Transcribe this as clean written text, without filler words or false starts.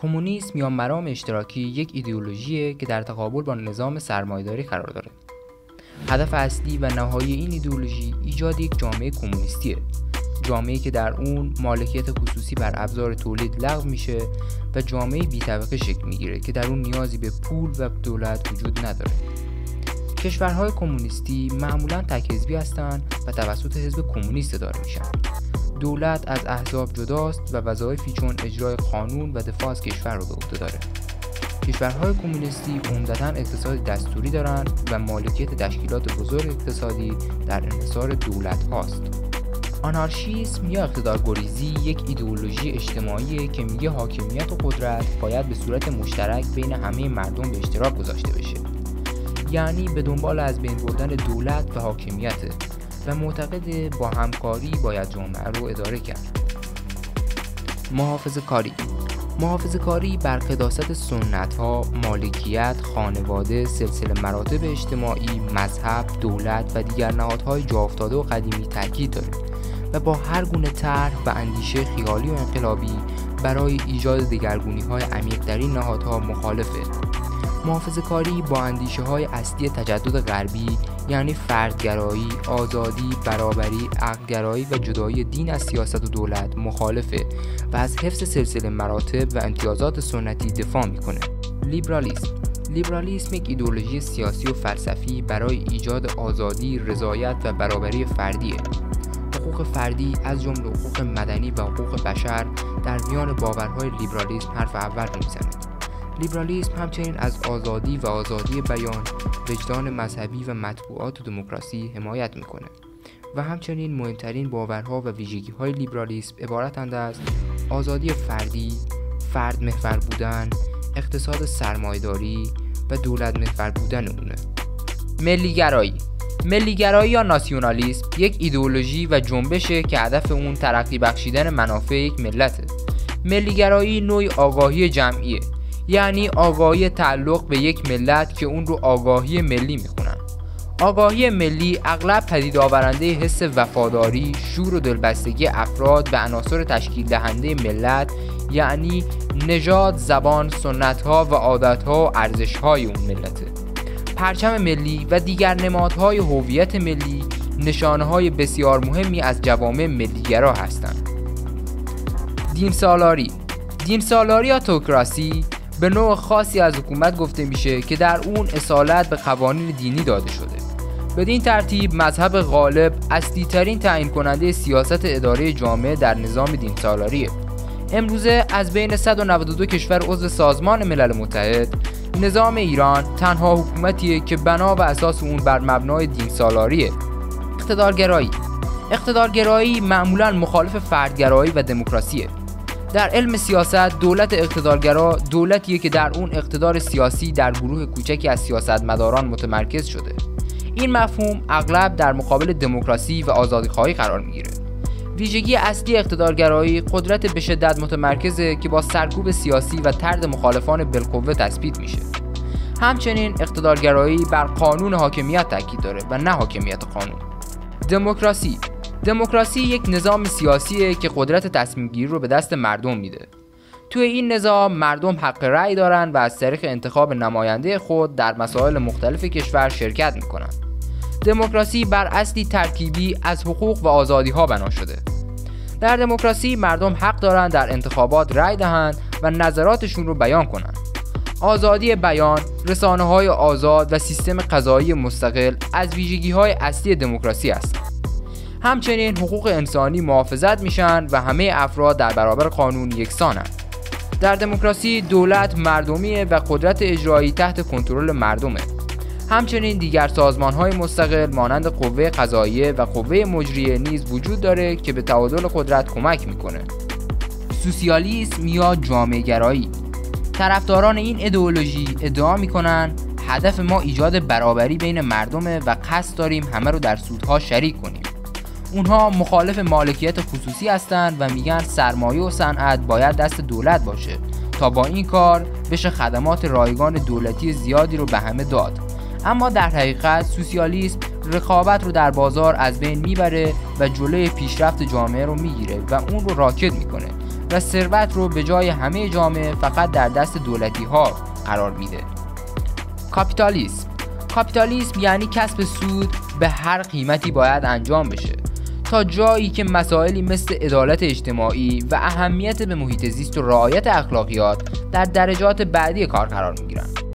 کمونیسم یا مرام اشتراکی یک ایدئولوژیه که در تقابل با نظام سرمایه‌داری قرار داره. هدف اصلی و نهایی این ایدئولوژی ایجاد یک جامعه کمونیستیه، جامعه‌ای که در اون مالکیت خصوصی بر ابزار تولید لغو میشه و جامعه بی‌طبقه شکل میگیره که در اون نیازی به پول و دولت وجود نداره. کشورهای کمونیستی معمولاً تک حزبی هستن و توسط حزب کمونیست اداره میشن. دولت از احزاب جداست و وظایفی چون اجرای قانون و دفاع از کشور رو به عهده داره. کشورهای کمونیستی عمدتاً اقتصاد دستوری دارن و مالکیت تشکیلات بزرگ اقتصادی در انحصار دولت هاست. آنارشیسم یا اقتدارگریزی یک ایدئولوژی اجتماعیه که میگه حاکمیت و قدرت باید به صورت مشترک بین همه مردم به اشتراک گذاشته بشه. یعنی به دنبال از بین بردن دولت و حاکمیته و معتقد با همکاری باید جامعه رو اداره کرد. محافظه‌کاری بر قداست سنت‌ها، مالکیت، خانواده، سلسله مراتب اجتماعی، مذهب، دولت و دیگر نهادهای جاافتاده و قدیمی تاکید داره و با هر گونه طرح و اندیشه خیالی و انقلابی برای ایجاد دگرگونی‌های عمیق در این نهادها مخالفه. محافظه‌کاری با اندیشه‌های اصلی تجدد غربی یعنی فردگرایی، آزادی، برابری، عقل‌گرایی و جدایی دین از سیاست و دولت مخالفه و از حفظ سلسله مراتب و امتیازات سنتی دفاع میکنه. لیبرالیسم یک ایدئولوژی سیاسی و فلسفی برای ایجاد آزادی، رضایت و برابری فردیه. حقوق فردی از جمله حقوق مدنی و حقوق بشر در میان باورهای لیبرالیسم حرف اول میزنه. لیبرالیسم همچنین از آزادی و آزادی بیان، وجدان مذهبی و مطبوعات و دموکراسی حمایت میکنه و همچنین مهمترین باورها و ویژگی‌های لیبرالیسم عبارتند از آزادی فردی، فرد محور بودن، اقتصاد سرمایه‌داری و دولت محور بودن اونه. ملیگرایی یا ناسیونالیسم یک ایدئولوژی و جنبشه که هدف اون ترقی بخشیدن منافع یک ملته. ملیگرایی نوعی آگاهی جمعیه، یعنی آگاهی تعلق به یک ملت که اون رو آگاهی ملی میخونن. آگاهی ملی اغلب پدید آورنده حس وفاداری، شور و دلبستگی افراد به عناصر تشکیل دهنده ملت، یعنی نژاد، زبان، سنت‌ها و عادت‌ها و ارزش‌های اون ملته. پرچم ملی و دیگر نمادهای هویت ملی نشانه‌های بسیار مهمی از جوامع ملیگرا هستند. دینسالاری یا تئوکراسی به نوع خاصی از حکومت گفته میشه که در اون اصالت به قوانین دینی داده شده. بدین ترتیب مذهب غالب اصلی ترین تعیین کننده سیاست اداره جامعه در نظام دینسالاریه. امروزه از بین 192 کشور عضو سازمان ملل متحد، نظام ایران تنها حکومتیه که بنا و اساس اون بر مبنای دینسالاریه. اقتدارگرایی معمولاً مخالف فردگرایی و دموکراسیه. در علم سیاست دولت اقتدارگرا دولتیه که در اون اقتدار سیاسی در گروه کوچکی از سیاستمداران متمرکز شده. این مفهوم اغلب در مقابل دموکراسی و آزادیخواهی قرار میگیره. ویژگی اصلی اقتدارگرایی قدرت به شدت متمرکزه که با سرکوب سیاسی و طرد مخالفان بالقوه تثبیت میشه. همچنین اقتدارگرایی بر قانون حاکمیت تاکید داره و نه حاکمیت قانون. دموکراسی یک نظام سیاسیه که قدرت تصمیم گیری رو به دست مردم میده. توی این نظام مردم حق رأی دارن و از طریق انتخاب نماینده خود در مسائل مختلف کشور شرکت میکنن. دموکراسی بر اصلی ترکیبی از حقوق و آزادی‌ها بنا شده. در دموکراسی مردم حق دارن در انتخابات رأی دهند و نظراتشون رو بیان کنند. آزادی بیان، رسانه‌های آزاد و سیستم قضایی مستقل از ویژگی‌های اصلی دموکراسی هستند. همچنین حقوق انسانی محافظت میشن و همه افراد در برابر قانون یکسانند. در دموکراسی دولت مردمیه و قدرت اجرایی تحت کنترل مردمه. همچنین دیگر سازمان‌های مستقل مانند قوه قضاییه و قوه مجریه نیز وجود داره که به تعادل قدرت کمک میکنه. سوسیالیسم یا جامعه گرایی. طرفداران این ایدئولوژی ادعا میکنن هدف ما ایجاد برابری بین مردمه و قصد داریم همه رو در سودها شریک کنیم. اونها مخالف مالکیت خصوصی هستند و میگن سرمایه و صنعت باید دست دولت باشه تا با این کار بشه خدمات رایگان دولتی زیادی رو به همه داد. اما در حقیقت سوسیالیسم رقابت رو در بازار از بین میبره و جلوی پیشرفت جامعه رو میگیره و اون رو راکد میکنه و ثروت رو به جای همه جامعه فقط در دست دولتی ها قرار میده. کاپیتالیسم یعنی کسب سود به هر قیمتی باید انجام بشه، تا جایی که مسائلی مثل عدالت اجتماعی و اهمیت به محیط زیست و رعایت اخلاقیات در درجات بعدی کار قرار میگیرن.